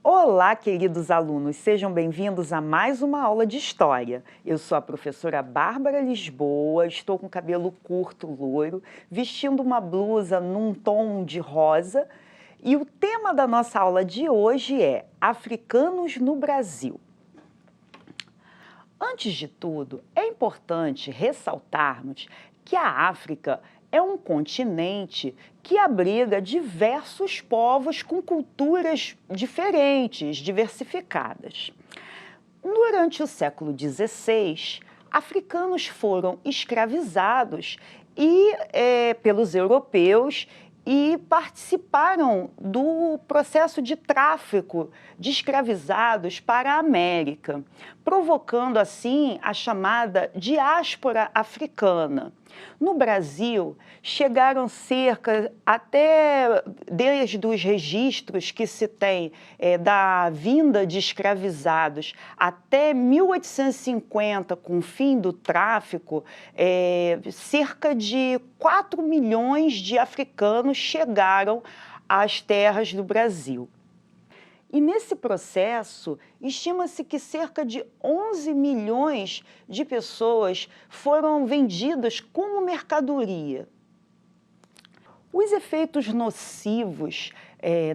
Olá, queridos alunos, sejam bem-vindos a mais uma aula de História. Eu sou a professora Bárbara Lisboa, estou com cabelo curto, loiro, vestindo uma blusa num tom de rosa e o tema da nossa aula de hoje é Africanos no Brasil. Antes de tudo, é importante ressaltarmos que a África é um continente que abriga diversos povos com culturas diferentes, diversificadas. Durante o século XVI, africanos foram escravizados pelos europeus e participaram do processo de tráfico de escravizados para a América, provocando assim a chamada diáspora africana. No Brasil, chegaram desde os registros que se tem da vinda de escravizados até 1850, com o fim do tráfico, cerca de 4 milhões de africanos chegaram às terras do Brasil. E nesse processo, estima-se que cerca de 11 milhões de pessoas foram vendidas como mercadoria. Os efeitos nocivos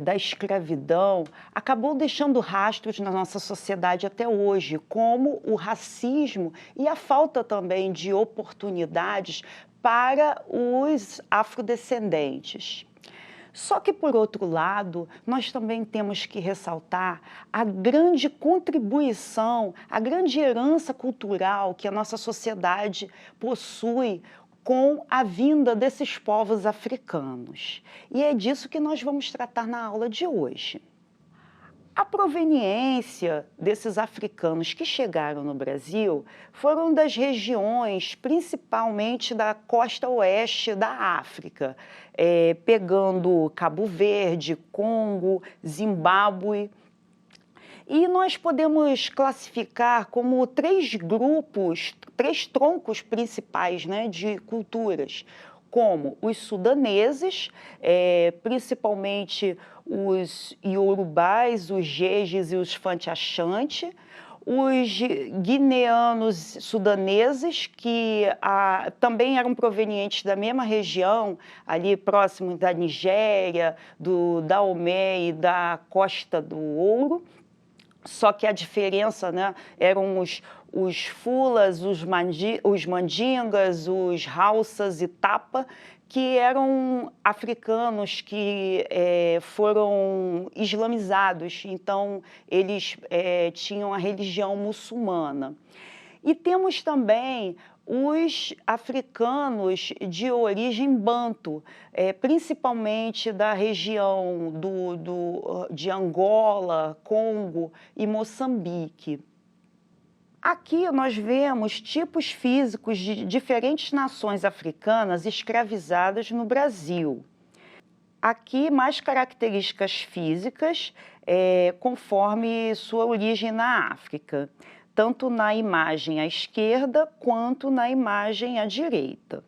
da escravidão acabou deixando rastros na nossa sociedade até hoje, como o racismo e a falta também de oportunidades para os afrodescendentes. Só que, por outro lado, nós também temos que ressaltar a grande contribuição, a grande herança cultural que a nossa sociedade possui com a vinda desses povos africanos. E é disso que nós vamos tratar na aula de hoje. A proveniência desses africanos que chegaram no Brasil foram das regiões, principalmente da costa oeste da África, pegando Cabo Verde, Congo, Zimbábue. E nós podemos classificar como 3 grupos, 3 troncos principais, né, de culturas, como os sudaneses, principalmente os iorubás, os jejes e os fanti-achante, os guineanos sudaneses, que também eram provenientes da mesma região, ali próximo da Nigéria, do Dahomey e da Costa do Ouro, só que a diferença, né, eram os fulas, os mandingas, os haussas e tapa, que eram africanos que foram islamizados, então eles tinham a religião muçulmana. E temos também os africanos de origem banto, principalmente da região de Angola, Congo e Moçambique. Aqui nós vemos tipos físicos de diferentes nações africanas escravizadas no Brasil. Aqui, mais características físicas, conforme sua origem na África, tanto na imagem à esquerda quanto na imagem à direita.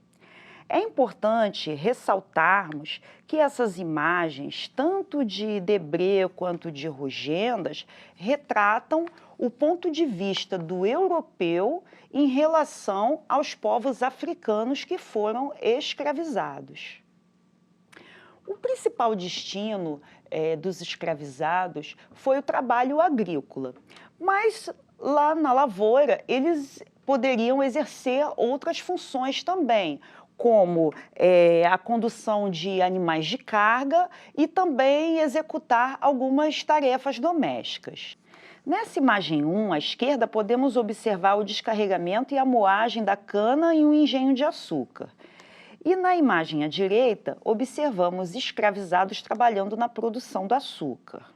É importante ressaltarmos que essas imagens, tanto de Debré quanto de Rugendas, retratam o ponto de vista do europeu em relação aos povos africanos que foram escravizados. O principal destino dos escravizados foi o trabalho agrícola, mas lá na lavoura eles poderiam exercer outras funções também, como a condução de animais de carga e também executar algumas tarefas domésticas. Nessa imagem 1, à esquerda, podemos observar o descarregamento e a moagem da cana em um engenho de açúcar. E na imagem à direita, observamos escravizados trabalhando na produção do açúcar.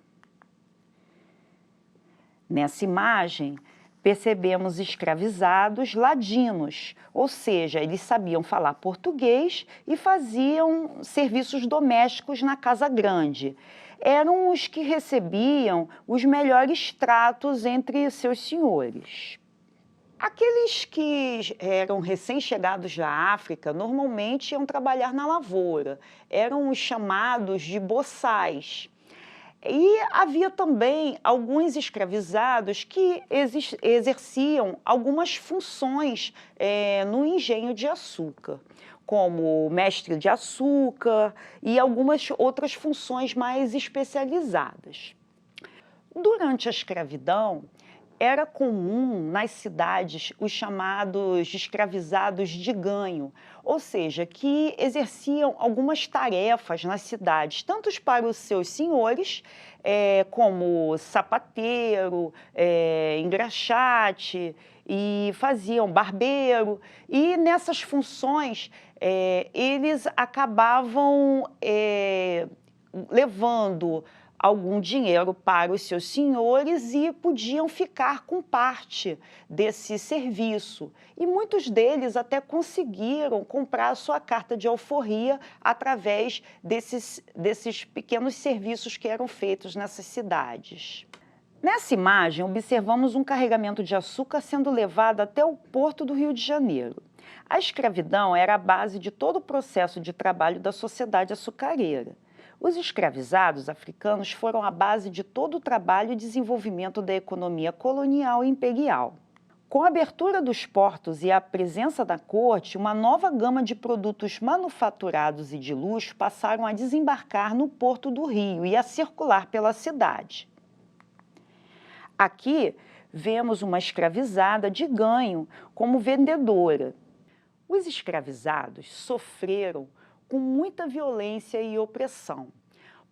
Nessa imagem, percebemos escravizados ladinos, ou seja, eles sabiam falar português e faziam serviços domésticos na casa grande. Eram os que recebiam os melhores tratos entre seus senhores. Aqueles que eram recém-chegados da África normalmente iam trabalhar na lavoura, eram os chamados de boçais. E havia também alguns escravizados que exerciam algumas funções no engenho de açúcar, como mestre de açúcar e algumas outras funções mais especializadas. Durante a escravidão, era comum nas cidades os chamados escravizados de ganho, ou seja, que exerciam algumas tarefas nas cidades, tanto para os seus senhores, como sapateiro, engraxate, e faziam barbeiro, e nessas funções eles acabavam levando algum dinheiro para os seus senhores e podiam ficar com parte desse serviço. E muitos deles até conseguiram comprar a sua carta de alforria através desses pequenos serviços que eram feitos nessas cidades. Nessa imagem, observamos um carregamento de açúcar sendo levado até o porto do Rio de Janeiro. A escravidão era a base de todo o processo de trabalho da sociedade açucareira. Os escravizados africanos foram a base de todo o trabalho e desenvolvimento da economia colonial e imperial. Com a abertura dos portos e a presença da corte, uma nova gama de produtos manufaturados e de luxo passaram a desembarcar no porto do Rio e a circular pela cidade. Aqui vemos uma escravizada de ganho como vendedora. Os escravizados sofreram com muita violência e opressão.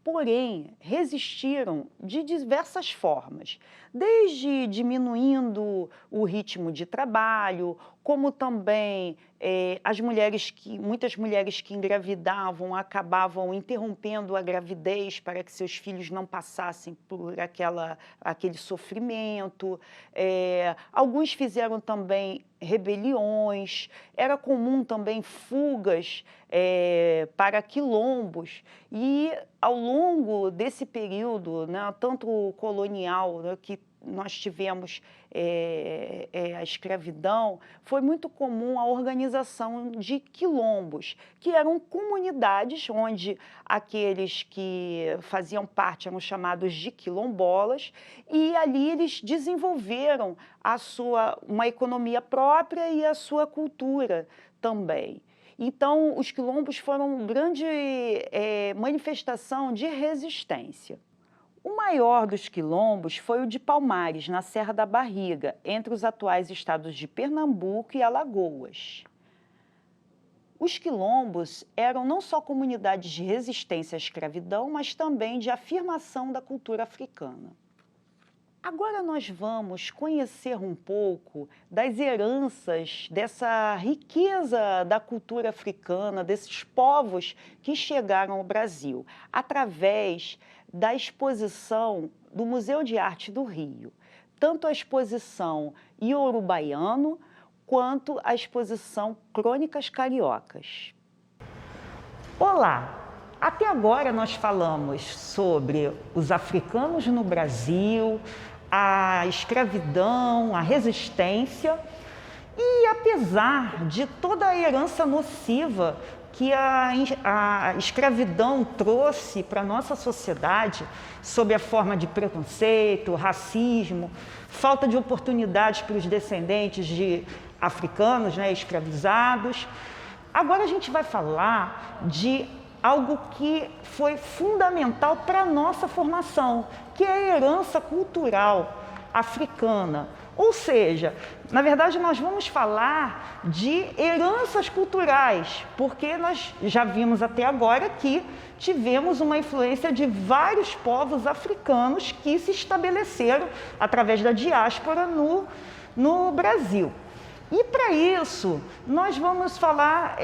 Porém, resistiram de diversas formas, desde diminuindo o ritmo de trabalho, como também muitas mulheres que engravidavam acabavam interrompendo a gravidez para que seus filhos não passassem por aquele sofrimento. Alguns fizeram também rebeliões, era comum também fugas para quilombos, e ao longo desse período, né, tanto colonial, né, que nós tivemos a escravidão, foi muito comum a organização de quilombos, que eram comunidades onde aqueles que faziam parte eram chamados de quilombolas, e ali eles desenvolveram uma economia própria e a sua cultura também. Então, os quilombos foram uma grande manifestação de resistência. O maior dos quilombos foi o de Palmares, na Serra da Barriga, entre os atuais estados de Pernambuco e Alagoas. Os quilombos eram não só comunidades de resistência à escravidão, mas também de afirmação da cultura africana. Agora nós vamos conhecer um pouco das heranças, dessa riqueza da cultura africana, desses povos que chegaram ao Brasil, através da exposição do Museu de Arte do Rio, tanto a exposição Iorubaiano quanto a exposição Crônicas Cariocas. Olá! Até agora nós falamos sobre os africanos no Brasil, a escravidão, a resistência, e apesar de toda a herança nociva que a escravidão trouxe para a nossa sociedade, sob a forma de preconceito, racismo, falta de oportunidades para os descendentes de africanos, né, escravizados, agora a gente vai falar de algo que foi fundamental para a nossa formação, que é a herança cultural africana. Ou seja, na verdade nós vamos falar de heranças culturais, porque nós já vimos até agora que tivemos uma influência de vários povos africanos que se estabeleceram através da diáspora no Brasil. E para isso, nós vamos falar,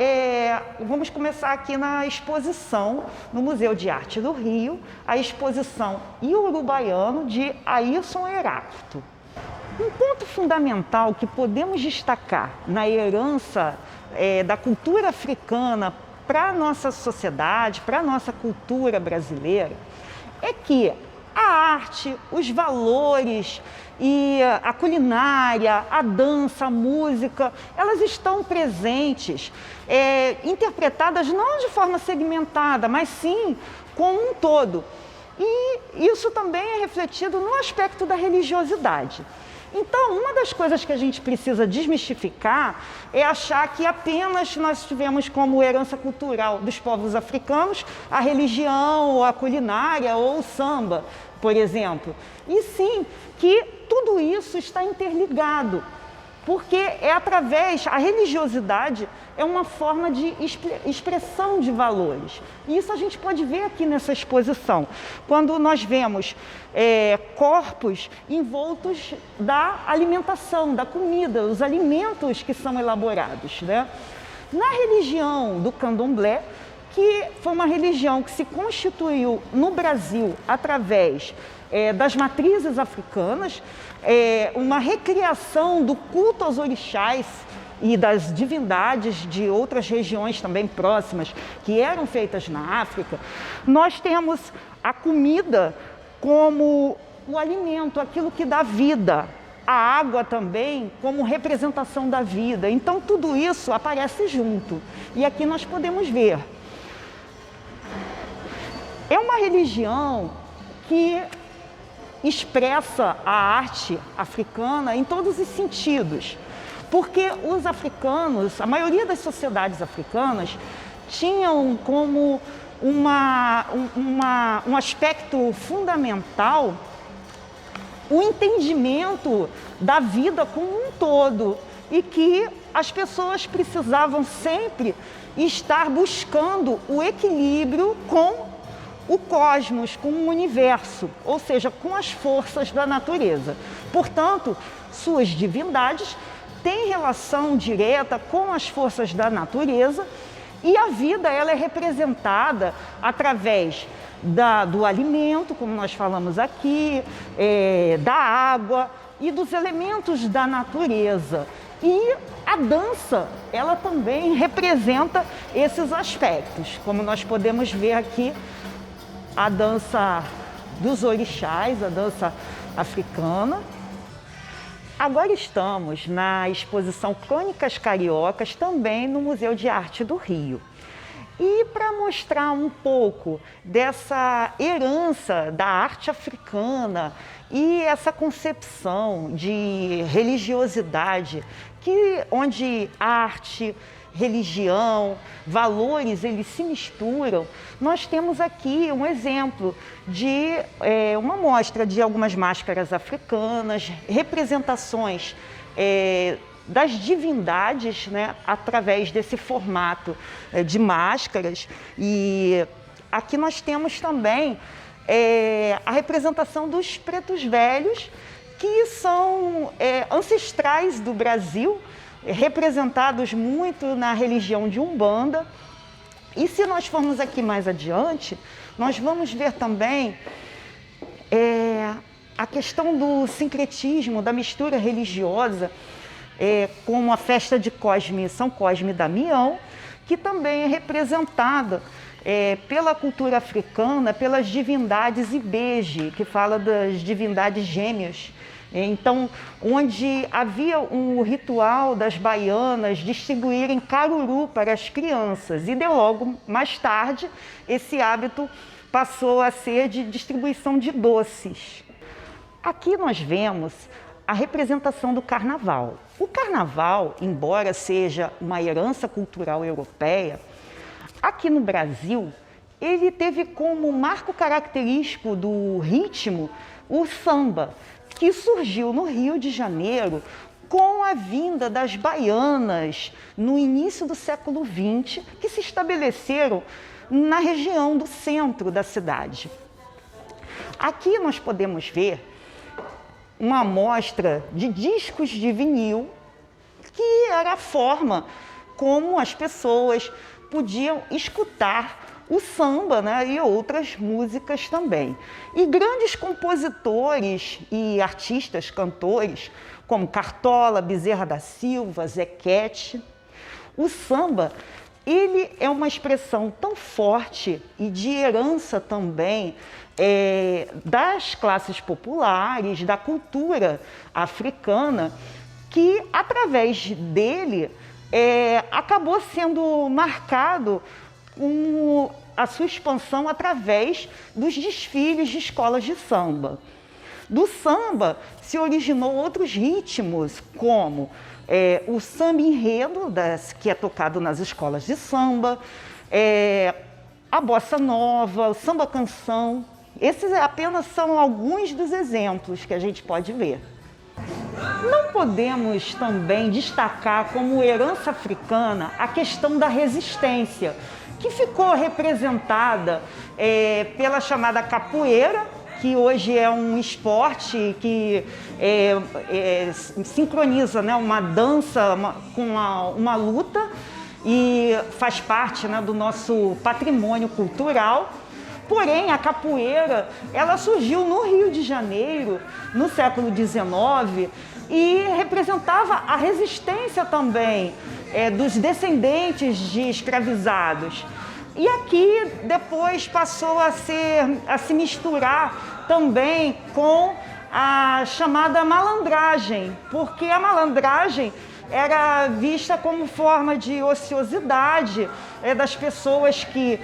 vamos começar aqui na exposição, no Museu de Arte do Rio, a exposição Iorubaiano de Ayrson Heráclito. Um ponto fundamental que podemos destacar na herança da cultura africana para a nossa sociedade, para a nossa cultura brasileira, é que a arte, os valores e a culinária, a dança, a música, elas estão presentes, interpretadas não de forma segmentada, mas sim como um todo. E isso também é refletido no aspecto da religiosidade. Então, uma das coisas que a gente precisa desmistificar é achar que apenas nós tivemos como herança cultural dos povos africanos a religião, ou a culinária ou o samba, por exemplo. E sim, que tudo isso está interligado, porque a religiosidade é uma forma de expressão de valores. E isso a gente pode ver aqui nessa exposição, quando nós vemos corpos envoltos da alimentação, da comida, os alimentos que são elaborados, né? Na religião do Candomblé, que foi uma religião que se constituiu no Brasil através das matrizes africanas, uma recriação do culto aos orixás e das divindades de outras regiões também próximas que eram feitas na África. Nós temos a comida como o alimento, aquilo que dá vida, a água também como representação da vida. Então tudo isso aparece junto. E aqui nós podemos ver. É uma religião que expressa a arte africana em todos os sentidos, porque os africanos, a maioria das sociedades africanas, tinham como um aspecto fundamental o entendimento da vida como um todo, e que as pessoas precisavam sempre estar buscando o equilíbrio com o cosmos, com o universo, ou seja, com as forças da natureza. Portanto, suas divindades têm relação direta com as forças da natureza, e a vida ela é representada através do alimento, como nós falamos aqui, da água e dos elementos da natureza. E a dança, ela também representa esses aspectos, como nós podemos ver aqui, a dança dos orixás, a dança africana. Agora estamos na exposição Crônicas Cariocas, também no Museu de Arte do Rio. E para mostrar um pouco dessa herança da arte africana e essa concepção de religiosidade, onde arte, religião, valores, eles se misturam, nós temos aqui um exemplo de uma mostra de algumas máscaras africanas, representações das divindades, né, através desse formato de máscaras. E aqui nós temos também a representação dos pretos velhos, que são ancestrais do Brasil, representados muito na religião de Umbanda. E se nós formos aqui mais adiante, nós vamos ver também a questão do sincretismo, da mistura religiosa, como a festa de Cosme, São Cosme e Damião, que também é representada pela cultura africana, pelas divindades Ibeje, que fala das divindades gêmeas. Então, onde havia um ritual das baianas distribuírem caruru para as crianças, e logo mais tarde esse hábito passou a ser de distribuição de doces. Aqui nós vemos a representação do carnaval. O carnaval, embora seja uma herança cultural europeia, aqui no Brasil, ele teve como marco característico do ritmo o samba, que surgiu no Rio de Janeiro com a vinda das baianas no início do século XX, que se estabeleceram na região do centro da cidade. Aqui nós podemos ver uma amostra de discos de vinil, que era a forma como as pessoas podiam escutar o samba, né, e outras músicas também. E grandes compositores e artistas, cantores, como Cartola, Bezerra da Silva, Zequete. O samba, ele é uma expressão tão forte e de herança também das classes populares, da cultura africana, que através dele acabou sendo marcado a sua expansão através dos desfiles de escolas de samba. Do samba se originou outros ritmos, como o samba enredo, que é tocado nas escolas de samba, a bossa nova, o samba canção. Esses apenas são alguns dos exemplos que a gente pode ver. Não podemos também destacar como herança africana a questão da resistência, que ficou representada pela chamada capoeira, que hoje é um esporte que sincroniza, né, uma dança com uma luta e faz parte, né, do nosso patrimônio cultural. Porém, a capoeira, ela surgiu no Rio de Janeiro, no século XIX, e representava a resistência também dos descendentes de escravizados. E aqui depois passou a se misturar também com a chamada malandragem, porque a malandragem era vista como forma de ociosidade das pessoas que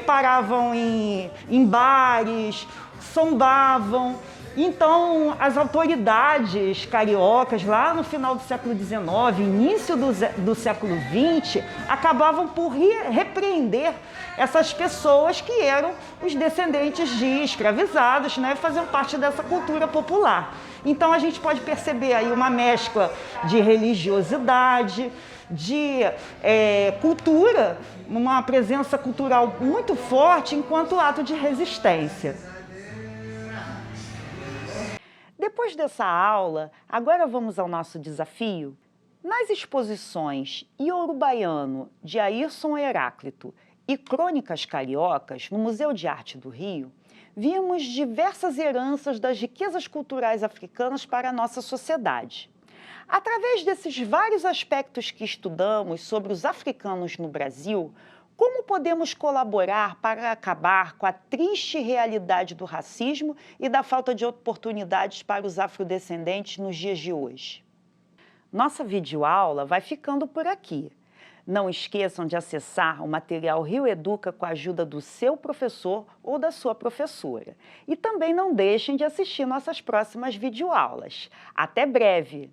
paravam em bares, sambavam. Então, as autoridades cariocas, lá no final do século XIX, início do século XX, acabavam por repreender essas pessoas que eram os descendentes de escravizados, né, faziam parte dessa cultura popular. Então, a gente pode perceber aí uma mescla de religiosidade, de cultura, uma presença cultural muito forte enquanto ato de resistência. Depois dessa aula, agora vamos ao nosso desafio. Nas exposições Iorubaiano, de Ayrson Heráclito, e Crônicas Cariocas, no Museu de Arte do Rio, vimos diversas heranças das riquezas culturais africanas para a nossa sociedade. Através desses vários aspectos que estudamos sobre os africanos no Brasil, como podemos colaborar para acabar com a triste realidade do racismo e da falta de oportunidades para os afrodescendentes nos dias de hoje? Nossa videoaula vai ficando por aqui. Não esqueçam de acessar o material Rio Educa com a ajuda do seu professor ou da sua professora. E também não deixem de assistir nossas próximas videoaulas. Até breve!